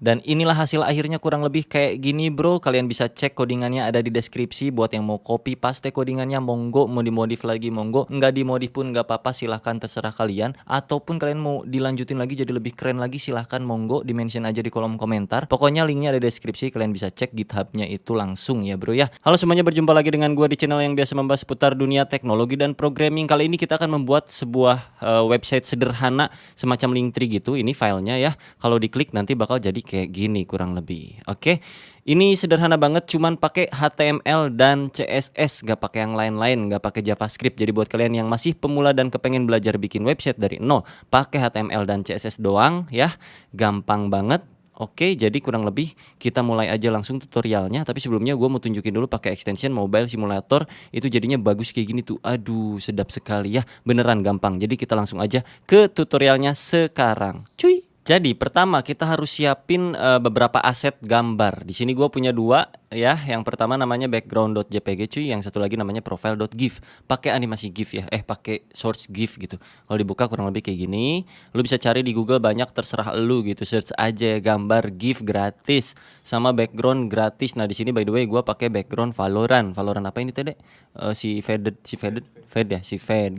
Dan inilah hasil akhirnya kurang lebih kayak gini bro. Kalian bisa cek codingannya ada di deskripsi. Buat yang mau copy paste codingannya monggo, mau dimodif lagi monggo, nggak dimodif pun nggak apa-apa, silahkan terserah kalian. Ataupun kalian mau dilanjutin lagi jadi lebih keren lagi, silahkan monggo, di-mention aja di kolom komentar. Pokoknya linknya ada di deskripsi, kalian bisa cek GitHub-nya itu langsung ya bro ya. Halo semuanya, berjumpa lagi dengan gua di channel yang biasa membahas seputar dunia teknologi dan programming. Kali ini kita akan membuat sebuah website sederhana semacam Linktree gitu. Ini filenya ya. Kalau diklik nanti bakal jadi kayak gini kurang lebih. Oke. Ini sederhana banget, cuman pakai HTML dan CSS, gak pakai yang lain-lain, gak pakai JavaScript. Jadi buat kalian yang masih pemula dan kepengen belajar bikin website dari nol, pakai HTML dan CSS doang ya. Gampang banget. Oke, jadi kurang lebih kita mulai aja langsung tutorialnya. Tapi sebelumnya gue mau tunjukin dulu pakai extension Mobile Simulator. Itu jadinya bagus kayak gini tuh. Aduh, sedap sekali ya. Beneran gampang. Jadi kita langsung aja ke tutorialnya sekarang. Cuy! Jadi pertama kita harus siapin beberapa aset gambar. Di sini gue punya dua ya. Yang pertama namanya background.jpg cuy. Yang satu lagi namanya profile.gif. Pakai animasi gif ya. Pakai source gif gitu. Kalau dibuka kurang lebih kayak gini. Lu bisa cari di Google banyak, terserah lu gitu. Search aja gambar gif gratis sama background gratis. Nah di sini by the way gue pakai background Valorant. Valorant apa ini tadi? Fade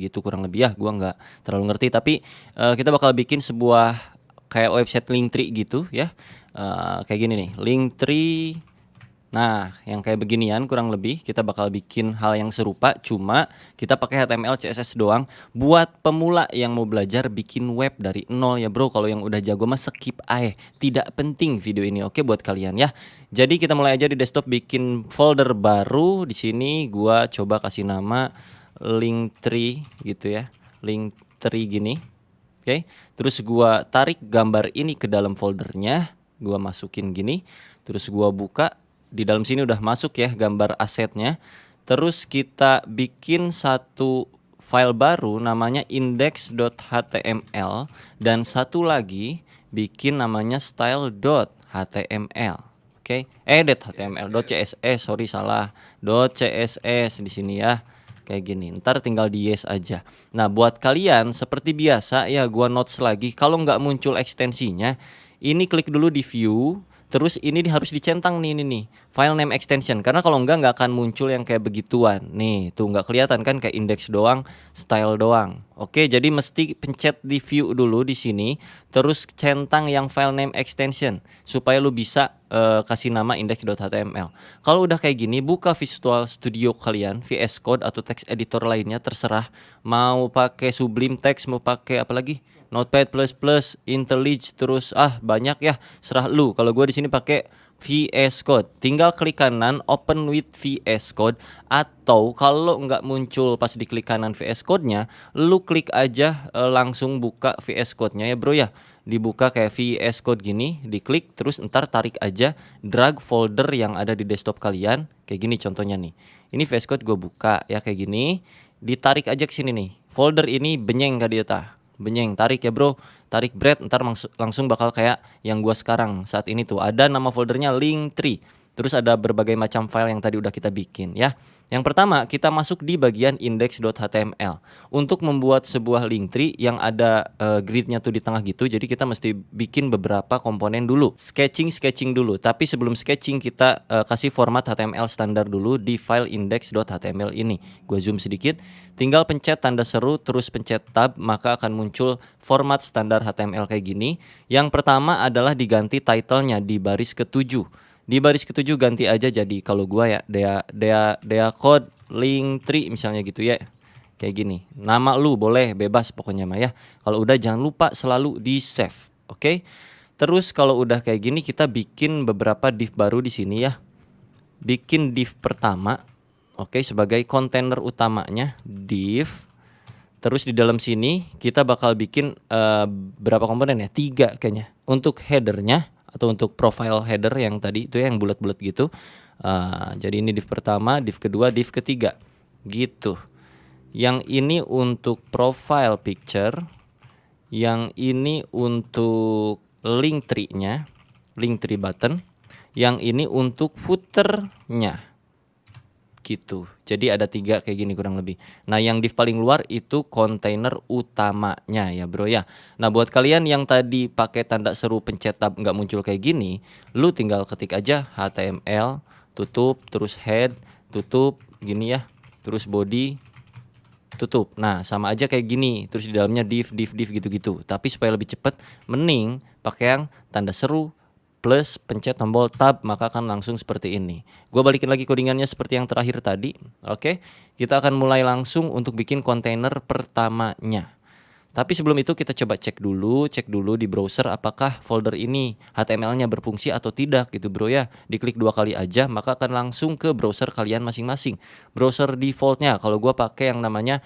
gitu kurang lebih ya. Gue nggak terlalu ngerti. Tapi kita bakal bikin sebuah kayak website Linktree gitu ya. Kayak gini nih, Linktree. Nah, yang kayak beginian kurang lebih kita bakal bikin hal yang serupa, cuma kita pakai HTML CSS doang. Buat pemula yang mau belajar bikin web dari nol ya bro. Kalau yang udah jago mah skip aja. Tidak penting video ini, oke buat kalian ya. Jadi kita mulai aja di desktop, bikin folder baru. Di sini gua coba kasih nama Linktree gitu ya. Linktree gini. Oke, terus gua tarik gambar ini ke dalam foldernya, gua masukin gini, terus gua buka. Di dalam sini udah masuk ya gambar asetnya. Terus kita bikin satu file baru namanya index.html dan satu lagi bikin namanya style.html. Oke, .html, .css, sorry salah, .css di sini ya. Kayak gini, ntar tinggal di yes aja. Nah buat kalian seperti biasa ya, gua notes lagi. Kalau nggak muncul ekstensinya, ini klik dulu di view. Terus ini harus dicentang nih file name extension, karena kalau nggak akan muncul yang kayak begituan. Nih tuh nggak kelihatan kan, kayak index doang, style doang. Oke, jadi mesti pencet di view dulu di sini, terus centang yang file name extension supaya lu bisa kasih nama index.html. Kalau udah kayak gini, buka Visual Studio kalian, VS Code atau text editor lainnya terserah. Mau pakai Sublime Text, mau pakai apa lagi? Notepad++, IntelliJ, terus banyak ya, serah lu. Kalau gue di sini pakai VS Code, tinggal klik kanan open with VS Code, atau kalau nggak muncul pas diklik kanan VS Code-nya, lu klik aja langsung buka VS Code-nya ya bro ya. Dibuka kayak VS Code gini, diklik terus ntar tarik aja, drag folder yang ada di desktop kalian kayak gini contohnya nih. Ini VS Code gue buka ya kayak gini, ditarik aja ke sini nih. Folder ini benyeng gak dia tah? Benyeng, tarik ya bro, tarik bread, ntar langsung bakal kayak yang gua sekarang saat ini tuh. Ada nama foldernya Linktree, terus ada berbagai macam file yang tadi udah kita bikin ya. Yang pertama kita masuk di bagian index.html. Untuk membuat sebuah Linktree yang ada gridnya tuh di tengah gitu, jadi kita mesti bikin beberapa komponen dulu, sketching dulu. Tapi sebelum sketching kita kasih format HTML standar dulu di file index.html ini. Gua zoom sedikit, tinggal pencet tanda seru terus pencet tab, maka akan muncul format standar HTML kayak gini. Yang pertama adalah diganti title-nya di baris ke-7. Di baris ke-7 ganti aja jadi, kalau gua ya Dea code Linktree misalnya gitu ya. Kayak gini. Nama lu boleh bebas pokoknya mah ya. Kalau udah jangan lupa selalu di save. Oke. Terus kalau udah kayak gini kita bikin beberapa div baru di sini ya. Bikin div pertama. Oke, sebagai kontainer utamanya div. Terus di dalam sini kita bakal bikin berapa komponen ya? 3 kayaknya. Untuk headernya atau untuk profile header yang tadi itu yang bulat-bulat gitu. Jadi ini div pertama, div kedua, div ketiga gitu. Yang ini untuk profile picture, yang ini untuk Linktree-nya, Linktree button, yang ini untuk footer-nya gitu. Jadi ada 3 kayak gini kurang lebih. Nah, yang div paling luar itu kontainer utamanya ya, Bro, ya. Nah, buat kalian yang tadi pakai tanda seru pencet tab nggak muncul kayak gini, lu tinggal ketik aja HTML, tutup, terus head, tutup, gini ya, terus body, tutup. Nah, sama aja kayak gini, terus di dalamnya div gitu-gitu. Tapi supaya lebih cepet, mending pakai yang tanda seru plus pencet tombol tab, maka akan langsung seperti ini. Gua balikin lagi codingannya seperti yang terakhir tadi. Oke, kita akan mulai langsung untuk bikin kontainer pertamanya. Tapi sebelum itu kita coba cek dulu di browser apakah folder ini HTML-nya berfungsi atau tidak gitu, Bro, ya. Diklik 2 kali aja maka akan langsung ke browser kalian masing-masing. Browser defaultnya kalau gua pakai yang namanya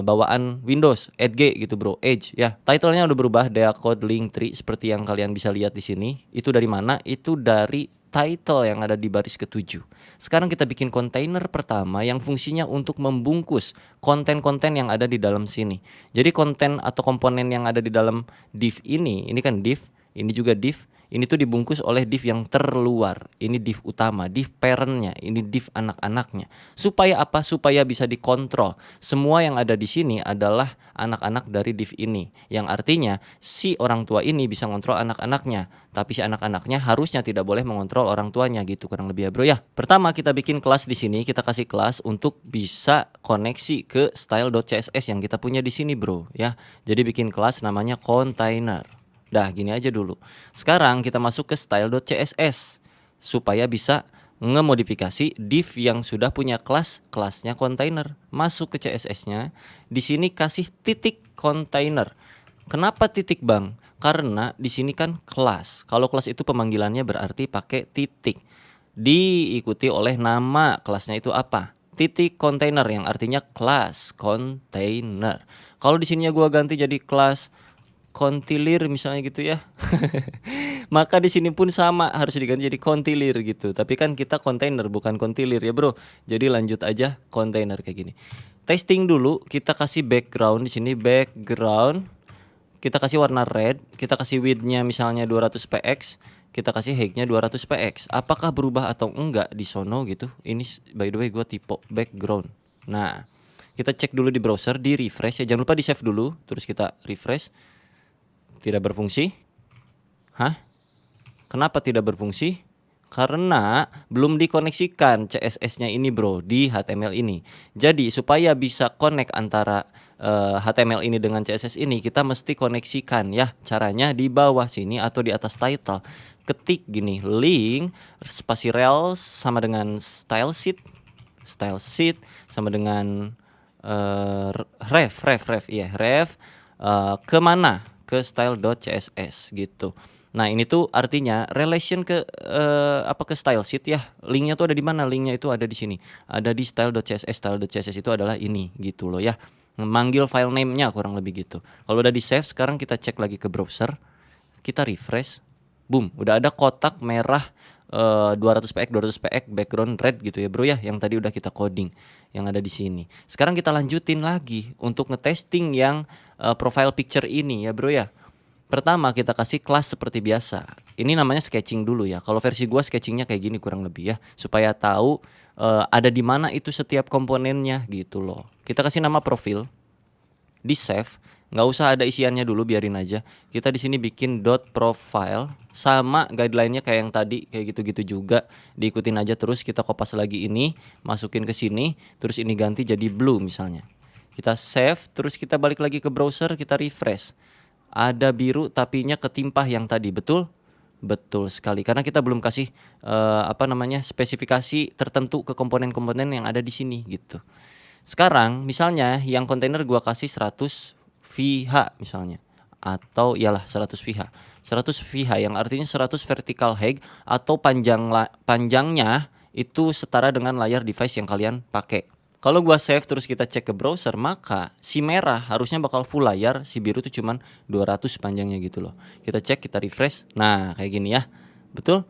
bawaan Windows Edge gitu, Bro, Edge ya. Title-nya udah berubah, Decode Linktree seperti yang kalian bisa lihat di sini. Itu dari mana? Itu dari title yang ada di baris ke-7. Sekarang kita bikin kontainer pertama yang fungsinya untuk membungkus konten-konten yang ada di dalam sini. Jadi konten atau komponen yang ada di dalam div ini kan div, ini juga div, ini tuh dibungkus oleh div yang terluar. Ini div utama, div parent-nya, ini div anak-anaknya. Supaya apa? Supaya bisa dikontrol. Semua yang ada di sini adalah anak-anak dari div ini. Yang artinya si orang tua ini bisa ngontrol anak-anaknya. Tapi si anak-anaknya harusnya tidak boleh mengontrol orang tuanya gitu kurang lebih ya, Bro, ya. Pertama kita bikin kelas di sini, kita kasih kelas untuk bisa koneksi ke style.css yang kita punya di sini, Bro, ya. Jadi bikin kelas namanya container. Dah gini aja dulu. Sekarang kita masuk ke style.css supaya bisa ngemodifikasi div yang sudah punya kelasnya container. Masuk ke CSS-nya. Di sini kasih titik container. Kenapa titik, Bang? Karena di sini kan kelas. Kalau kelas itu pemanggilannya berarti pakai titik. Diikuti oleh nama kelasnya itu apa? Titik container yang artinya kelas container. Kalau di sininya gua ganti jadi kelas kontilir misalnya gitu ya. Maka di sini pun sama harus diganti jadi kontilir gitu. Tapi kan kita kontainer bukan kontilir ya, Bro. Jadi lanjut aja kontainer kayak gini. Testing dulu, kita kasih background di sini background. Kita kasih warna red, kita kasih width-nya misalnya 200px, kita kasih height-nya 200px. Apakah berubah atau enggak di sono gitu? Ini by the way gua tipe background. Nah, kita cek dulu di browser, di refresh ya. Jangan lupa di save dulu, terus kita refresh. Tidak berfungsi. Hah? Kenapa tidak berfungsi? Karena belum dikoneksikan CSS-nya ini, Bro, di HTML ini. Jadi supaya bisa connect antara HTML ini dengan CSS ini, kita mesti koneksikan ya. Caranya di bawah sini atau di atas title. Ketik gini, link spasi rel sama dengan style sheet sama dengan ref kemana? Ke style.css gitu. Nah, ini tuh artinya relation ke ke style sheet ya. Linknya tuh ada di mana? Linknya itu ada di sini. Ada di style.css. Style.css itu adalah ini gitu loh ya. Memanggil file name-nya kurang lebih gitu. Kalau udah di save, sekarang kita cek lagi ke browser. Kita refresh. Boom, udah ada kotak merah 200px background red gitu ya, Bro, ya, yang tadi udah kita coding yang ada di sini. Sekarang kita lanjutin lagi untuk ngetesting yang profile picture ini ya, Bro, ya. Pertama kita kasih kelas seperti biasa. Ini namanya sketching dulu ya. Kalau versi gua sketchingnya kayak gini kurang lebih ya, supaya tahu ada di mana itu setiap komponennya gitu loh. Kita kasih nama profil, di save. Nggak usah ada isiannya dulu, biarin aja. Kita di sini bikin dot profile sama guideline-nya kayak yang tadi, kayak gitu-gitu juga. Diikutin aja terus, kita kopas lagi ini, masukin ke sini, terus ini ganti jadi blue misalnya. Kita save, terus kita balik lagi ke browser, kita refresh. Ada biru tapinya ketimpah yang tadi, betul? Betul sekali, karena kita belum kasih spesifikasi tertentu ke komponen-komponen yang ada di sini gitu. Sekarang misalnya yang kontainer gua kasih 100 VH misalnya, atau iyalah 100 VH. 100 VH yang artinya 100 vertical height atau panjangnya itu setara dengan layar device yang kalian pakai. Kalau gua save terus kita cek ke browser, maka si merah harusnya bakal full layar, si biru tuh cuman 200 panjangnya gitu loh. Kita cek, kita refresh. Nah, kayak gini ya. Betul?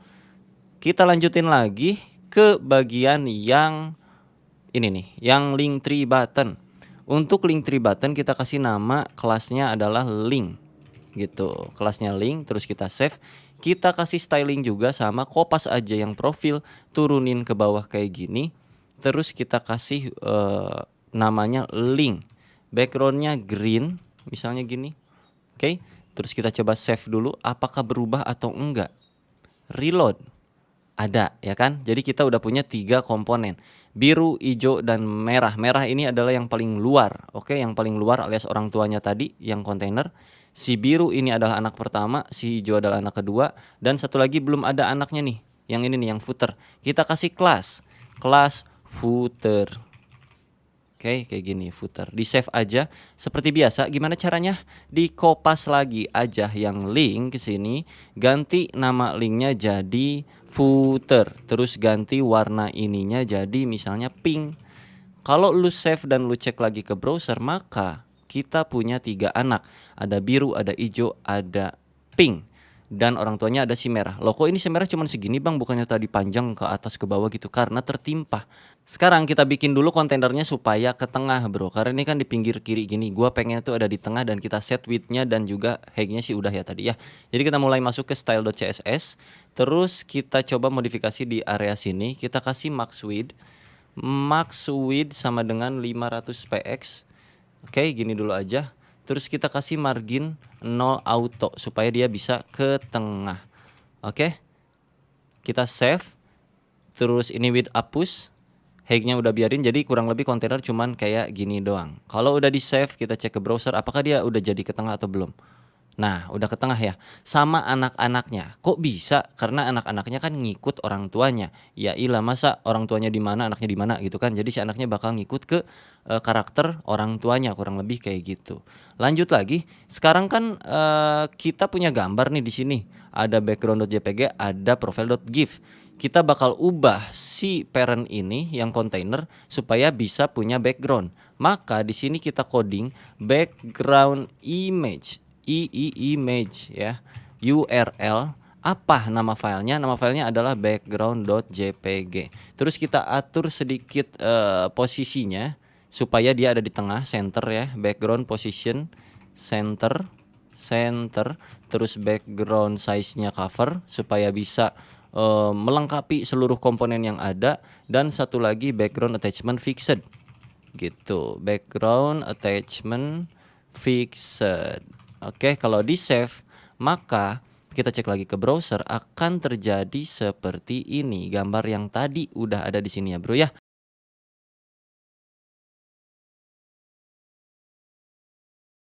Kita lanjutin lagi ke bagian yang ini nih, yang Linktree button. Untuk Linktree button kita kasih nama kelasnya adalah link gitu. Kelasnya link, terus kita save. Kita kasih styling juga sama, kopas aja yang profil, turunin ke bawah kayak gini. terus kita kasih namanya link, backgroundnya green, misalnya gini. Oke, terus kita coba save dulu, apakah berubah atau enggak. Reload, ada ya kan. Jadi kita udah punya 3 komponen, biru, hijau, dan merah. Merah ini adalah yang paling luar, oke, yang paling luar alias orang tuanya tadi yang kontainer. Si biru ini adalah anak pertama, si hijau adalah anak kedua, dan satu lagi belum ada anaknya nih, yang ini nih, yang footer. Kita kasih kelas footer. Oke, kayak gini, footer. Di save aja seperti biasa. Gimana caranya? Di kopas lagi aja yang link ke sini, ganti nama linknya jadi footer, terus ganti warna ininya jadi misalnya pink. Kalau lu save dan lu cek lagi ke browser, maka kita punya 3 anak. Ada biru, ada hijau, ada pink. Dan orang tuanya ada si merah. Loh, kok ini si merah cuma segini bang, bukannya tadi panjang ke atas ke bawah gitu? Karena tertimpa. Sekarang kita bikin dulu kontainernya supaya ke tengah bro, karena ini kan di pinggir kiri gini. Gua pengen tuh ada di tengah, dan kita set width-nya dan juga height-nya sih udah ya tadi ya. Jadi kita mulai masuk ke style.css. Terus kita coba modifikasi di area sini. Kita kasih max width. Max width sama dengan 500 px. Oke, gini dulu aja. Terus kita kasih margin 0 auto supaya dia bisa ke tengah. Oke, kita save. Terus ini width hapus, height-nya udah biarin, jadi kurang lebih kontainer cuman kayak gini doang. Kalau udah di save, kita cek ke browser apakah dia udah jadi ke tengah atau belum. Nah, udah ke tengah ya. Sama anak-anaknya. Kok bisa? Karena anak-anaknya kan ngikut orang tuanya. Ya ilah, masa orang tuanya di mana, anaknya di mana gitu kan. Jadi si anaknya bakal ngikut ke karakter orang tuanya, kurang lebih kayak gitu. Lanjut lagi. Sekarang kan kita punya gambar nih di sini. Ada background.jpg, ada profile.gif. Kita bakal ubah si parent ini yang kontainer supaya bisa punya background. Maka di sini kita coding background image. image ya, URL apa nama filenya? Nama filenya adalah background.jpg. Terus kita atur sedikit posisinya supaya dia ada di tengah, center ya, background position center. Terus background size-nya cover supaya bisa melengkapi seluruh komponen yang ada, dan satu lagi background attachment fixed gitu, background attachment fixed. Oke, kalau di save, maka kita cek lagi ke browser, akan terjadi seperti ini. Gambar yang tadi udah ada di sini ya bro ya.